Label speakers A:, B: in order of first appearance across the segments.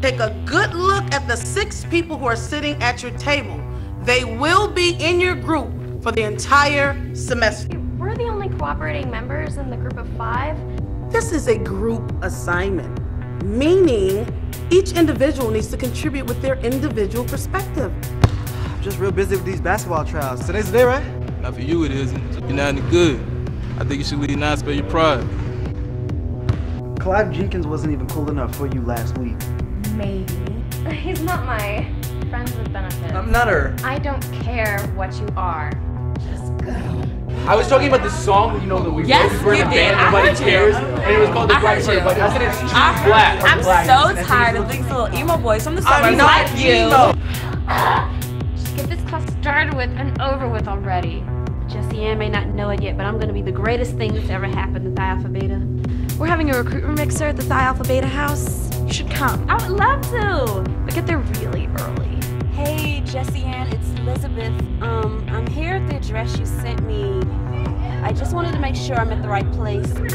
A: Take a good look at the 6 people who are sitting at your table. They will be in your group for the entire semester.
B: We're the only cooperating members in the group of 5.
A: This is a group assignment, meaning each individual needs to contribute with their individual perspective.
C: I'm just real busy with these basketball trials. Today's the day, right?
D: Not for you, it isn't. You're not in the good. I think you should leave now and spare your pride.
C: Clive Jenkins wasn't even cool enough for you last week.
B: Maybe. He's not my friends with benefits.
C: I'm not her.
B: I don't care what you are. Just go.
E: I was talking about the song, you know, that we wrote.
F: Yes,
E: We're in
F: you
E: a
F: did.
E: band,
F: I
E: nobody
F: heard you.
E: cares, and it was called The Black Bird. But I said it's too black.
F: I'm so tired of these little emo boys from the summer.
A: I'm not emo.
B: Just get this class started with and over with already.
G: Jessie Ann may not know it yet, but I'm going to be the greatest thing that's ever happened to Phi Alpha Beta.
H: We're having a recruitment mixer at the Phi Alpha Beta house. You should come.
G: I would love to.
H: But get there really early.
G: Hey, Jessie Ann, it's Lizabeth. I'm here at the address you sent me. I just wanted to make sure I'm at the right place.
F: We're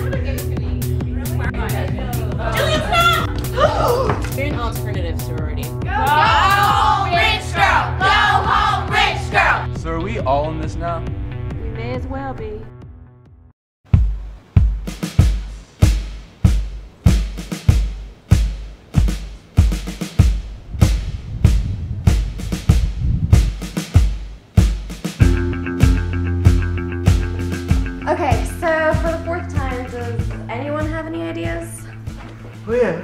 F: an alternative sorority.
B: Go home, rich girl! Go home, rich girl!
E: So are we all in this now?
G: We may as well be.
B: Okay, so for the 4th time, does anyone have any ideas?
C: Oh yeah.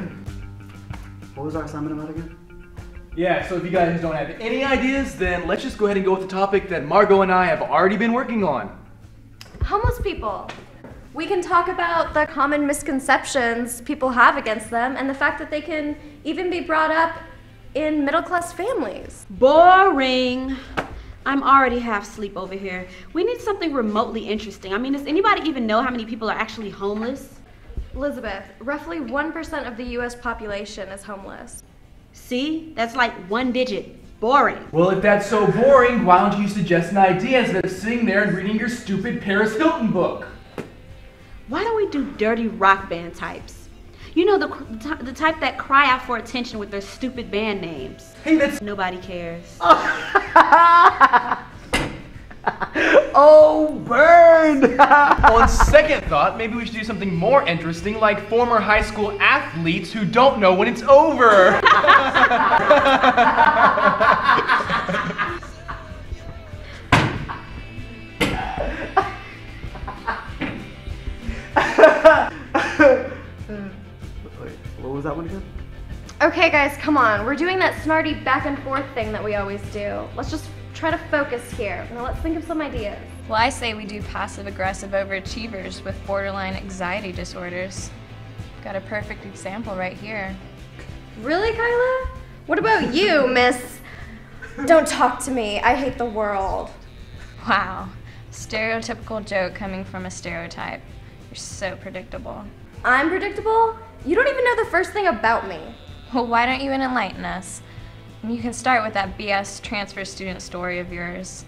C: What was our assignment about again?
E: Yeah, so if you guys don't have any ideas, then let's just go ahead and go with the topic that Margeaux and I have already been working on.
B: Homeless people. We can talk about the common misconceptions people have against them and the fact that they can even be brought up in middle-class families.
G: Boring. I'm already half asleep over here. We need something remotely interesting. I mean, does anybody even know how many people are actually homeless?
B: Lizabeth, roughly 1% of the US population is homeless.
G: See? That's like 1 digit. Boring.
E: Well, if that's so boring, why don't you suggest an idea instead of sitting there and reading your stupid Paris Hilton book?
G: Why don't we do dirty rock band types? You know, the type that cry out for attention with their stupid band names.
E: Hey, that's...
G: Nobody cares.
C: Oh, burned!
E: On second thought, maybe we should do something more interesting, like former high school athletes who don't know when it's over.
C: Wait, what was that one again?
B: Okay guys, come on. We're doing that snarty back and forth thing that we always do. Let's just try to focus here. Now let's think of some ideas.
I: Well, I say we do passive-aggressive overachievers with borderline anxiety disorders. Got a perfect example right here.
B: Really, Kyla? What about you, miss? Don't talk to me. I hate the world.
I: Wow. Stereotypical joke coming from a stereotype. You're so predictable.
B: I'm predictable? You don't even know the first thing about me.
I: Well, why don't you enlighten us? You can start with that BS transfer student story of yours.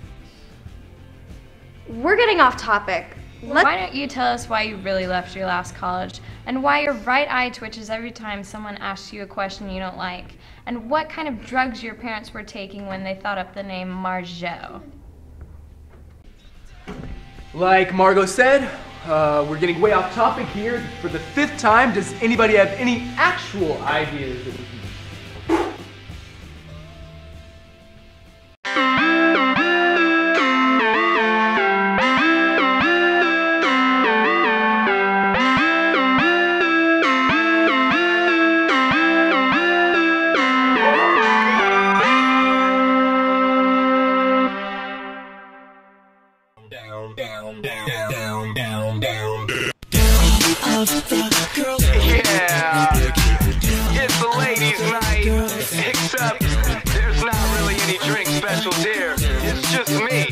B: We're getting off topic.
I: Why don't you tell us why you really left your last college, and why your right eye twitches every time someone asks you a question you don't like, and what kind of drugs your parents were taking when they thought up the name Margeaux.
E: Like Margeaux said, we're getting way off topic here. For the 5th time, does anybody have any actual ideas that we can do?
J: Yeah, it's the ladies' night, except there's not really any drink specials here. It's just me,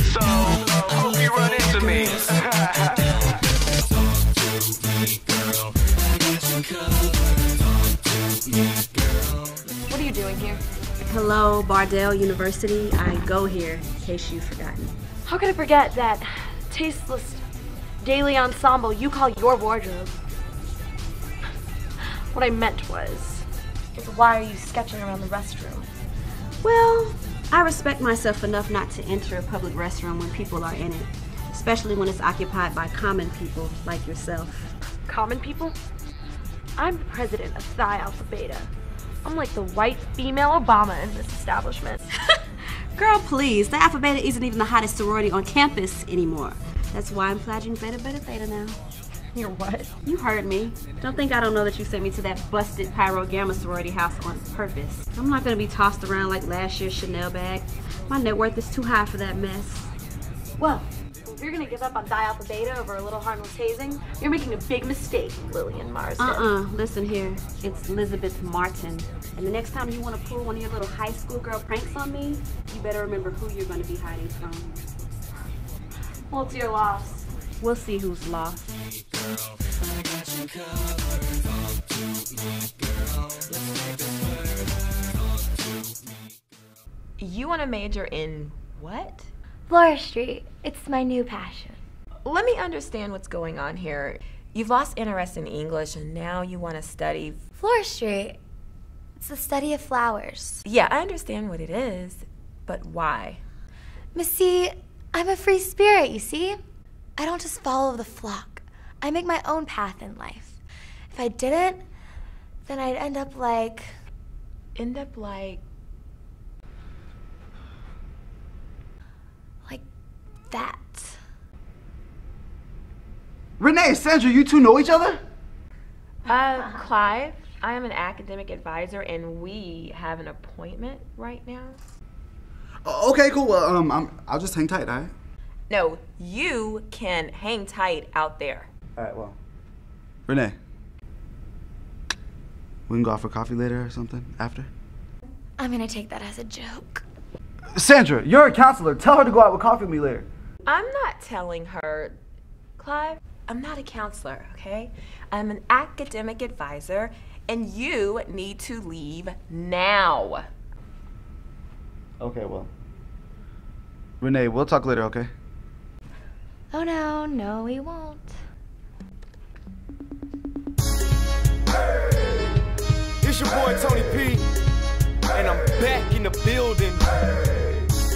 J: so hope you run into me.
B: What are you doing here?
G: Hello, Bardell University. I go here, in case you've forgotten.
H: How could I forget that tasteless daily ensemble you call your wardrobe? What I meant was,
F: Like, why are you sketching around the restroom?
G: Well, I respect myself enough not to enter a public restroom when people are in it, especially when it's occupied by common people like yourself.
H: Common people? I'm the president of Psi Alpha Beta. I'm like the white female Obama in this establishment.
G: Girl, please. The Alpha Beta isn't even the hottest sorority on campus anymore. That's why I'm pledging Beta Beta Beta now.
H: You're what?
G: You heard me. Don't think I don't know that you sent me to that busted Pyro Gamma sorority house on purpose. I'm not gonna be tossed around like last year's Chanel bag. My net worth is too high for that mess.
H: Well, if you're gonna give up on Psi Alpha Beta over a little harmless hazing, you're making a big mistake, Lillian Marsden.
G: Listen here. It's Lizabeth Martin. And the next time you want to pull one of your little high school girl pranks on me, you better remember who you're going to be hiding from.
H: Well, it's your loss.
G: We'll see who's lost.
F: You want to major in what?
B: Floristry. It's my new passion.
F: Let me understand what's going on here. You've lost interest in English and now you want to study...
B: Floristry. It's the study of flowers.
F: Yeah, I understand what it is, but why?
B: Missy, I'm a free spirit, you see? I don't just follow the flock. I make my own path in life. If I didn't, then I'd end up like...
F: End up like...
B: Like that.
C: Renee, Sandra, you two know each other?
F: Clive, I am an academic advisor and we have an appointment right now.
C: Okay, cool. Well, I'll just hang tight, all right?
F: No, you can hang tight out there.
C: All right, well. Renee, we can go out for coffee later or something after?
B: I'm gonna take that as a joke.
C: Sandra, you're a counselor. Tell her to go out with coffee with me later.
F: I'm not telling her, Clive, I'm not a counselor, okay? I'm an academic advisor and you need to leave now.
C: Okay, well. Renee, we'll talk later, okay?
B: Oh no, we won't.
J: It's your boy Tony P, and I'm back in the building.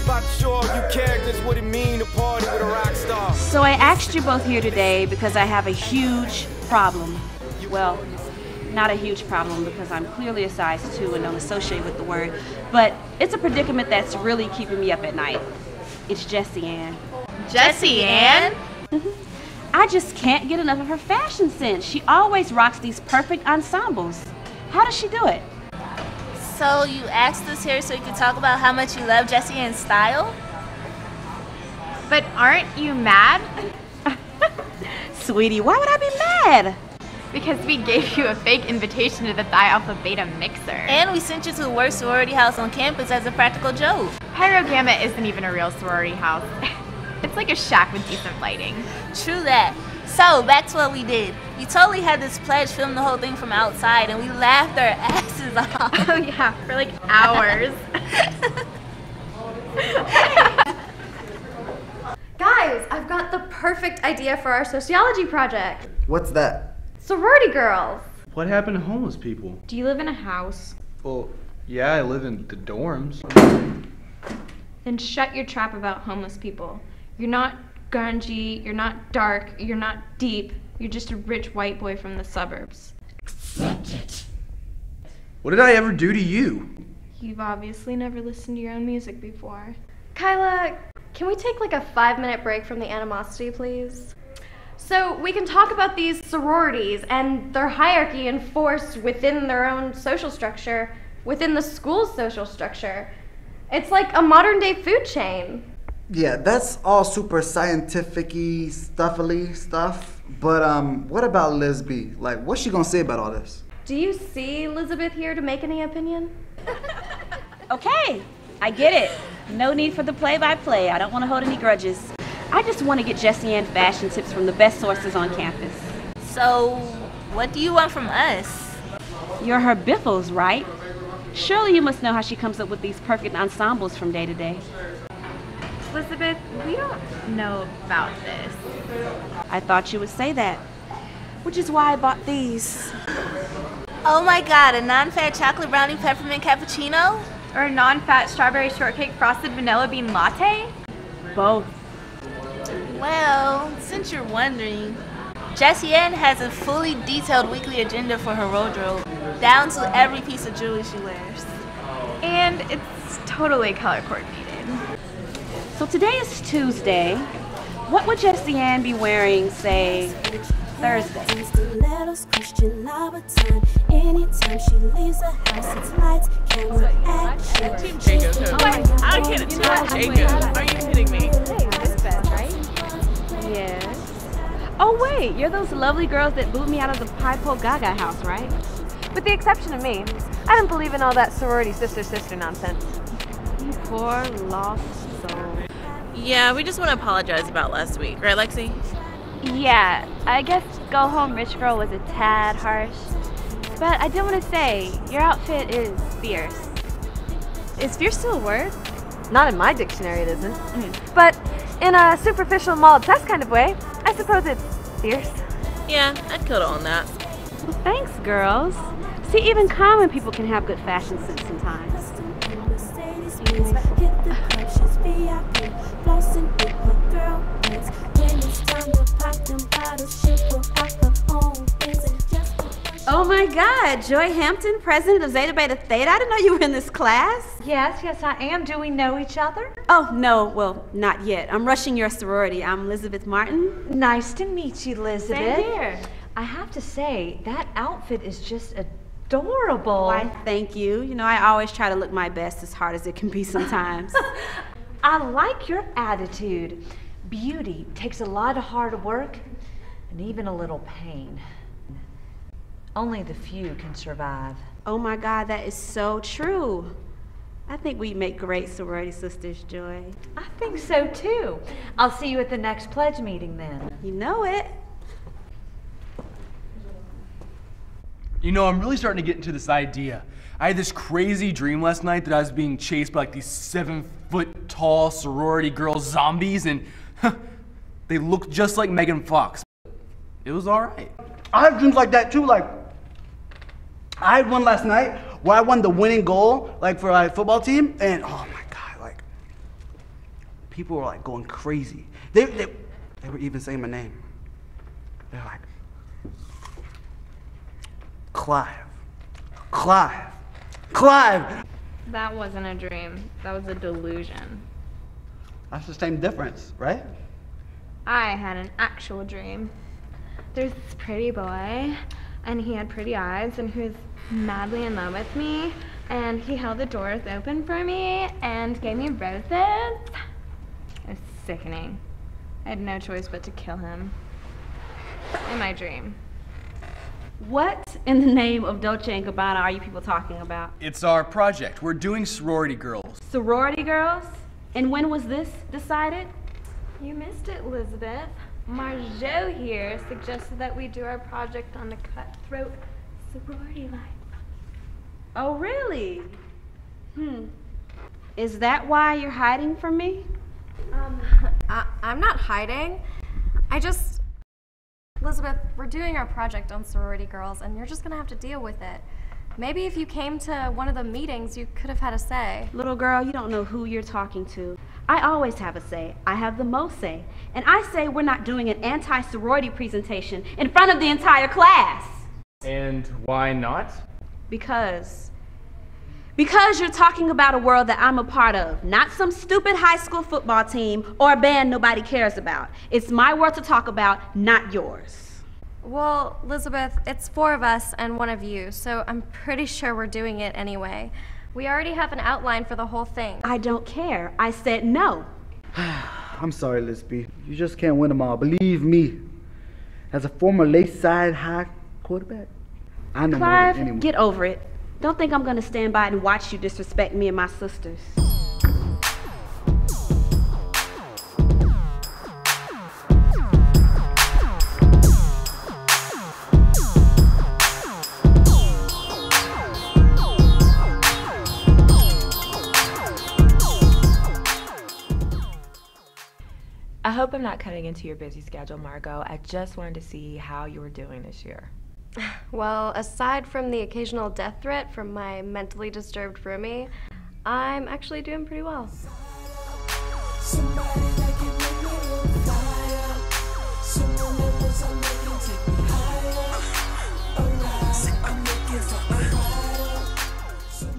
J: About to show all you characters what it mean to party with a rock star.
G: So I asked you both here today because I have a huge problem. Well, not a huge problem because I'm clearly a size 2 and don't associate with the word, but it's a predicament that's really keeping me up at night. It's Jessie Ann.
F: Jessie Ann?
G: I just can't get enough of her fashion sense. She always rocks these perfect ensembles. How does she do it?
K: So you asked us here so you could talk about how much you love Jessie Ann's style?
H: But aren't you mad?
G: Sweetie, why would I be mad?
H: Because we gave you a fake invitation to the Psi Alpha Beta mixer.
K: And we sent you to the worst sorority house on campus as a practical joke.
H: Pyro Gamma isn't even a real sorority house. It's like a shack with decent lighting.
K: True that. So, back to what we did. We totally had this pledge film the whole thing from outside and we laughed our asses off.
H: Oh yeah, for like hours.
B: Guys, I've got the perfect idea for our sociology project.
C: What's that?
B: Sorority girls.
D: What happened to homeless people?
I: Do you live in a house?
D: Well, yeah, I live in the dorms.
I: Then shut your trap about homeless people. You're not grungy, you're not dark, you're not deep. You're just a rich white boy from the suburbs.
D: Accept it. What did I ever do to you?
I: You've obviously never listened to your own music before.
B: Kyla, can we take like a 5-minute break from the animosity, please? So we can talk about these sororities and their hierarchy enforced within their own social structure, within the school's social structure. It's like a modern-day food chain.
C: Yeah, that's all super scientific-y, stuffily stuff. But what about Liz B? Like, what's she gonna say about all this?
B: Do you see Lizabeth here to make any opinion?
G: Okay, I get it. No need for the play-by-play. I don't want to hold any grudges. I just want to get Jessie Ann fashion tips from the best sources on campus.
K: So, what do you want from us?
G: You're her biffles, right? Surely you must know how she comes up with these perfect ensembles from day to day.
H: Elizabeth, we don't know about this.
G: I thought you would say that, which is why I bought these.
K: Oh my god, a non-fat chocolate brownie peppermint cappuccino?
L: Or a non-fat strawberry shortcake frosted vanilla bean latte?
G: Both.
K: Well, since you're wondering, Jessie Ann has a fully detailed weekly agenda for her wardrobe, down to every piece of jewelry she wears.
L: And it's totally color coordinated.
G: So today is Tuesday. What would Jessie Ann be wearing, say, Thursday?
M: Anytime she leaves the house, it's lights, camera, action.
F: I can't Jacob. Are you kidding me?
G: Yes. Oh wait, you're those lovely girls that booed me out of the Pipo Gaga house, right?
H: With the exception of me. I don't believe in all that sorority sister nonsense.
G: You poor lost soul.
K: Yeah, we just want to apologize about last week, right, Lexi?
G: Yeah, I guess Go Home Rich Girl was a tad harsh. But I do want to say, your outfit is fierce.
H: Is fierce still a word? Not in my dictionary, it isn't. But in a superficial mall test kind of way, I suppose it's fierce.
K: Yeah, I'd could own that.
G: Well, thanks, girls. See, even common people can have good fashion sense sometimes.
N: Oh my God, Joy Hampton, president of Zeta Beta Theta. I didn't know you were in this class.
O: Yes, I am. Do we know each other?
N: Oh, no, well, not yet. I'm rushing your sorority. I'm Lizabeth Martin.
O: Nice to meet you, Lizabeth.
N: Same here.
O: I have to say, that outfit is just adorable.
N: Why, thank you. You know, I always try to look my best, as hard as it can be sometimes.
O: I like your attitude. Beauty takes a lot of hard work and even a little pain. Only the few can survive.
N: Oh my God, that is so true. I think we make great sorority sisters, Joy.
O: I think so too. I'll see you at the next pledge meeting then.
N: You know it.
E: You know, I'm really starting to get into this idea. I had this crazy dream last night that I was being chased by like these 7-foot-tall sorority girl zombies, and they looked just like Megan Fox. It was all right.
C: I have dreams like that too. Like, I had one last night where I won the winning goal, like for our football team, and oh my God, like, people were like going crazy. They were even saying my name. They're like, Clive.
I: That wasn't a dream. That was a delusion.
C: That's the same difference, right?
I: I had an actual dream. There's this pretty boy, and he had pretty eyes, and he was madly in love with me, and he held the doors open for me and gave me roses. It was sickening. I had no choice but to kill him. In my dream.
G: What in the name of Dolce & Gabbana are you people talking about?
E: It's our project. We're doing sorority girls.
G: Sorority girls? And when was this decided?
I: You missed it, Lizabeth. Margeaux here suggested that we do our project on the cutthroat sorority life.
G: Oh, really? Is that why you're hiding from me?
B: I'm not hiding. Lizabeth, we're doing our project on sorority girls, and you're just gonna have to deal with it. Maybe if you came to one of the meetings, you could have had a say.
G: Little girl, you don't know who you're talking to. I always have a say. I have the most say. And I say we're not doing an anti-sorority presentation in front of the entire class.
E: And why not?
G: Because you're talking about a world that I'm a part of, not some stupid high school football team or a band nobody cares about. It's my world to talk about, not yours.
B: Well, Lizabeth, it's 4 of us and 1 of you, so I'm pretty sure we're doing it anyway. We already have an outline for the whole thing.
G: I don't care. I said no.
C: I'm sorry, Lisby. You just can't win them all. Believe me. As a former Lakeside High quarterback, I know more than anyone.
G: Clive, get over it. Don't think I'm gonna stand by and watch you disrespect me and my sisters.
F: I hope I'm not cutting into your busy schedule, Margot. I just wanted to see how you were doing this year.
B: Well, aside from the occasional death threat from my mentally disturbed roomie, I'm actually doing pretty well.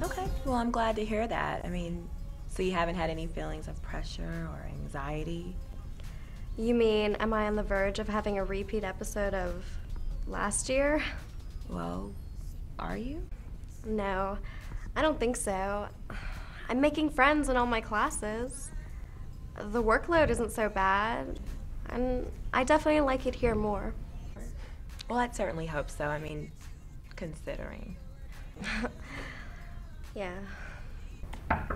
F: Okay, well, I'm glad to hear that. I mean, so you haven't had any feelings of pressure or anxiety?
B: You mean, am I on the verge of having a repeat episode of last year?
F: Well, are you?
B: No, I don't think so. I'm making friends in all my classes. The workload isn't so bad, and I definitely like it here more.
F: Well, I'd certainly hope so. I mean, considering.
B: Yeah.
N: Mrs.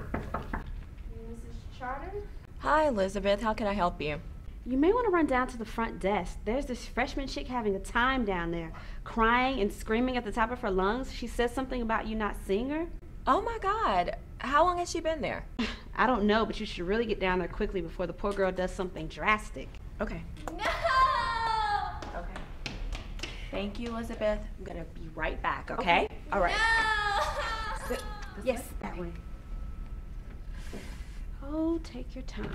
N: Charter?
F: Hi, Elizabeth. How can I help you?
N: You may want to run down to the front desk. There's this freshman chick having a time down there, crying and screaming at the top of her lungs. She says something about you not seeing her.
F: Oh my God. How long has she been there?
N: I don't know, but you should really get down there quickly before the poor girl does something drastic.
F: Okay.
K: No!
F: Okay. Thank you, Elizabeth. I'm gonna be right back, okay? All right.
K: No!
N: Yes, that way. Oh, take your time.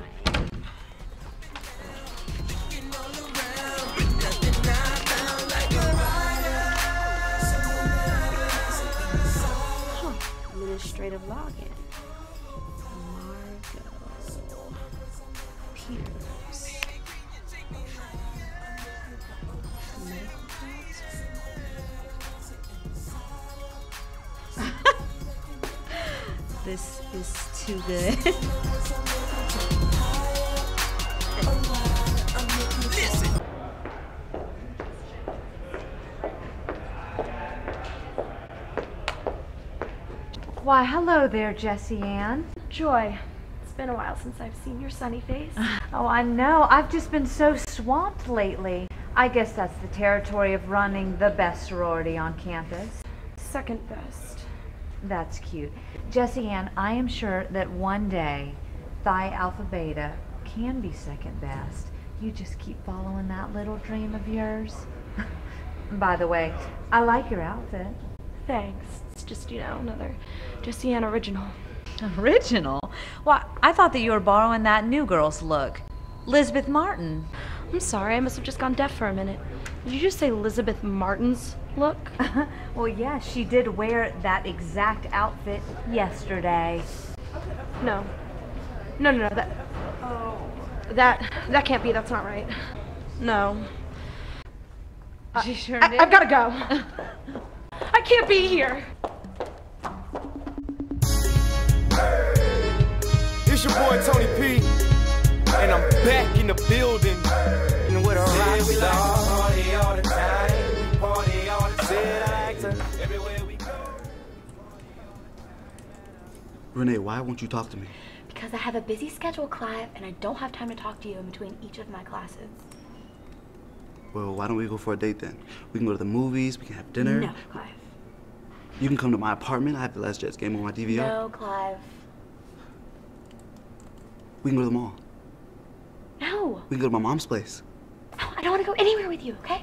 N: Administrative login. Margeaux. Peters. This is too good.
O: Why, hello there, Jessie Ann.
B: Joy, it's been a while since I've seen your sunny face.
O: Oh, I know. I've just been so swamped lately. I guess that's the territory of running the best sorority on campus.
B: Second best.
O: That's cute. Jessie Ann, I am sure that one day Phi Alpha Beta can be second best. You just keep following that little dream of yours. By the way, I like your outfit.
B: Thanks. It's just, another Jessie Ann original.
O: Original? Why, I thought that you were borrowing that New Girl's look. Lizabeth Martin.
B: I'm sorry, I must have just gone deaf for a minute. Did you just say Lizabeth Martin's look?
O: Well, yeah, she did wear that exact outfit yesterday.
B: No, that can't be, that's not right. No.
O: She sure did.
B: I've gotta go. I can't be here.
J: It's your boy Tony P, and I'm back in the building. And with a rock star. Party all the time, party all the time. Everywhere we go.
C: Renee, why won't you talk to me?
P: Because I have a busy schedule, Clive, and I don't have time to talk to you in between each of my classes.
C: Well, why don't we go for a date then? We can go to the movies, we can have dinner.
P: No, Clive.
C: You can come to my apartment. I have the Last Jets game on my DVR.
P: No, Clive.
C: We can go to the mall.
P: No.
C: We can go to my mom's place.
P: No, I don't want to go anywhere with you, okay?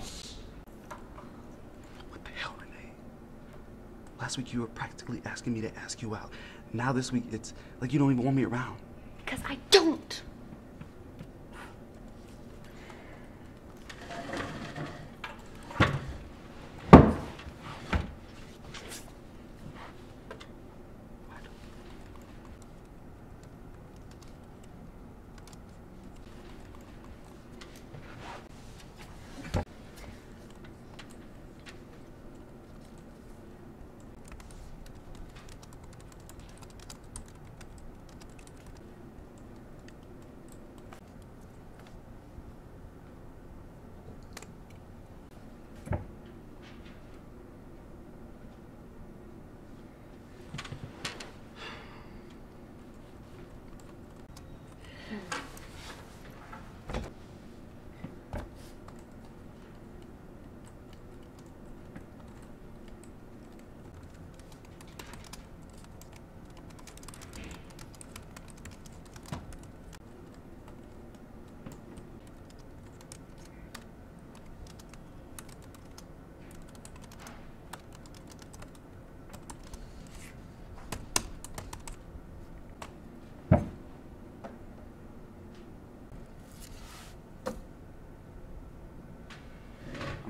C: What the hell, Renee? Last week you were practically asking me to ask you out. Now this week it's like you don't even want me around.
P: Because I don't.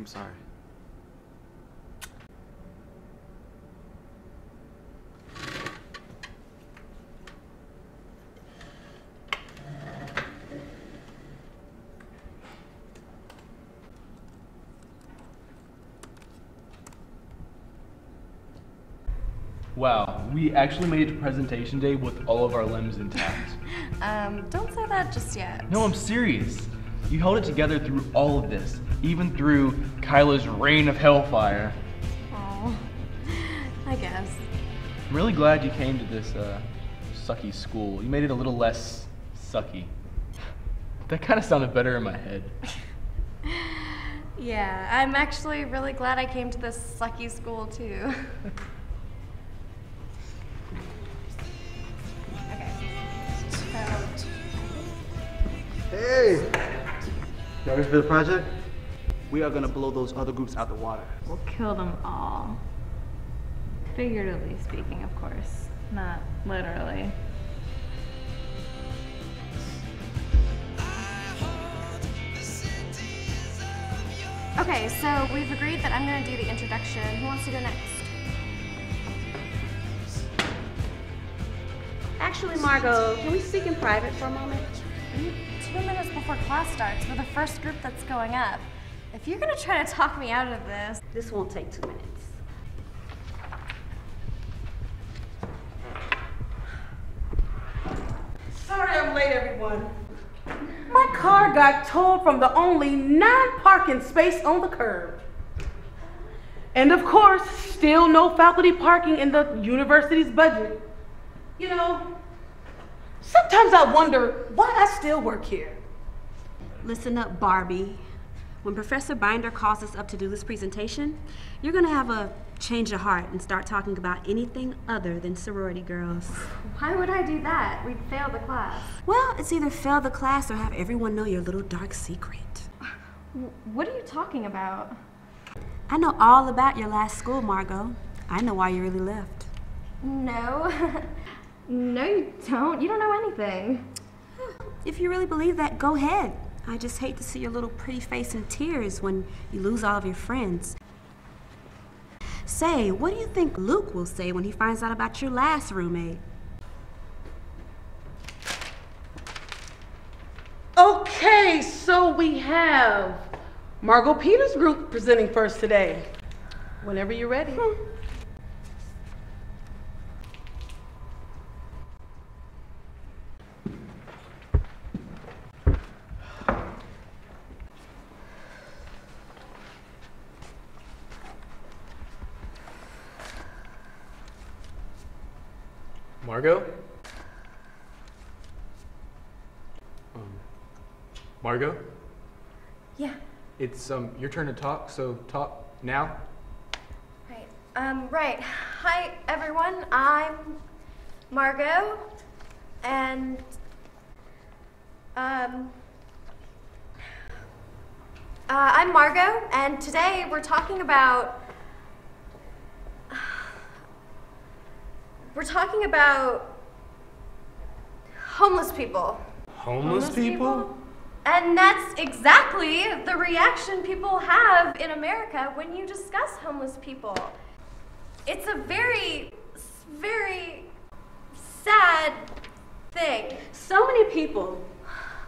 D: sorry.
E: Wow, we actually made it to presentation day with all of our limbs intact.
B: Don't say that just yet.
E: No, I'm serious. You held it together through all of this, even through Kyla's reign of hellfire.
B: Oh, I guess.
E: I'm really glad you came to this sucky school. You made it a little less sucky. That kind of sounded better in my head.
B: Yeah, I'm actually really glad I came to this sucky school too.
C: Hey! Y'all ready for the project? We are gonna blow those other groups out the water.
I: We'll kill them all. Figuratively speaking, of course, not literally.
B: Okay, so we've agreed that I'm gonna do the introduction. Who wants to go next?
N: Actually, Margot, can we speak in private for a moment?
B: 2 minutes before class starts, we're the first group that's going up. If you're gonna try to talk me out of this...
N: This won't take 2 minutes.
A: Sorry I'm late, everyone. My car got towed from the only non-parking space on the curb. And of course, still no faculty parking in the university's budget. You know, sometimes I wonder why I still work here.
N: Listen up, Barbie. When Professor Binder calls us up to do this presentation, you're gonna have a change of heart and start talking about anything other than sorority girls.
B: Why would I do that? We'd fail the class.
N: Well, it's either fail the class or have everyone know your little dark secret.
B: What are you talking about?
N: I know all about your last school, Margot. I know why you really left.
B: No. No, you don't. You don't know anything.
N: If you really believe that, go ahead. I just hate to see your little pretty face in tears when you lose all of your friends. Say, what do you think Luke will say when he finds out about your last roommate?
A: Okay, so we have Margot Peters' group presenting first today. Whenever you're ready.
E: Margot? Margot?
B: Yeah.
E: It's your turn to talk, so talk now.
B: Right. Right. Hi, everyone. I'm Margot, and I'm Margot, and today we're talking about homeless people.
E: Homeless people?
B: And that's exactly the reaction people have in America when you discuss homeless people. It's a very, very sad thing.
N: So many people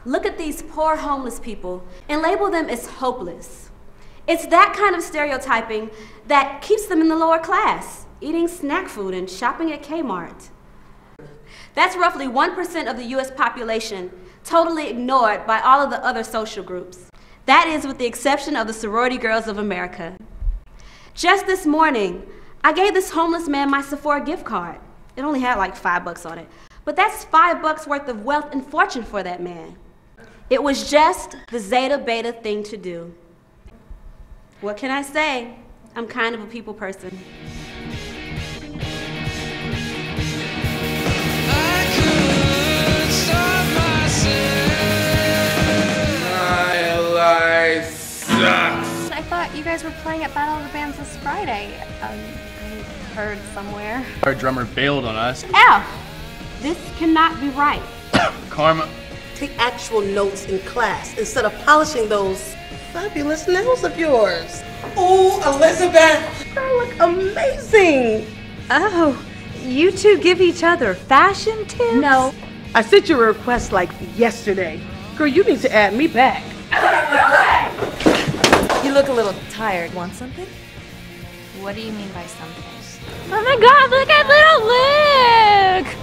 N: look at these poor homeless people and label them as hopeless. It's that kind of stereotyping that keeps them in the lower class, eating snack food and shopping at Kmart. That's roughly 1% of the US population, totally ignored by all of the other social groups. That is with the exception of the sorority girls of America. Just this morning, I gave this homeless man my Sephora gift card. It only had like $5 on it, but that's $5 worth of wealth and fortune for that man. It was just the Zeta Beta thing to do. What can I say? I'm kind of a people person.
B: I thought you guys were playing at Battle of the Bands this Friday. I heard somewhere.
E: Our drummer bailed on us.
N: This cannot be right.
E: Karma.
A: Take actual notes in class instead of polishing those fabulous nails of yours. Oh, Elizabeth, they look amazing.
O: Oh, you two give each other fashion tips?
A: No. I sent you a request like yesterday. Girl, you need to add me back.
H: You look a little tired. Want something?
I: What do you mean by something?
L: Oh my god, look at little Luke!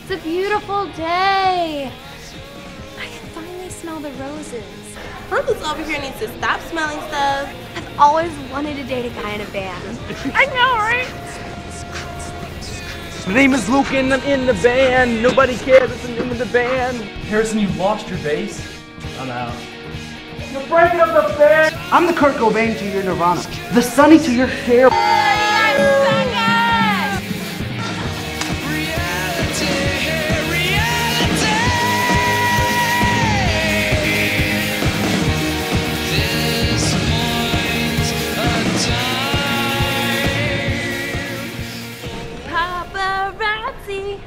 B: It's a beautiful day. I can finally smell the roses.
K: Purple's over here needs to stop smelling stuff.
B: I've always wanted to date a guy in a band.
L: I know, right?
E: My name is Luke and I'm in the band. Nobody cares, it's the name of the band. Harrison, you lost your bass? I'm out.
C: You're breaking up the band. I'm the Kurt Cobain to your Nirvana. The Sunny to your hair.
K: Paparazzi.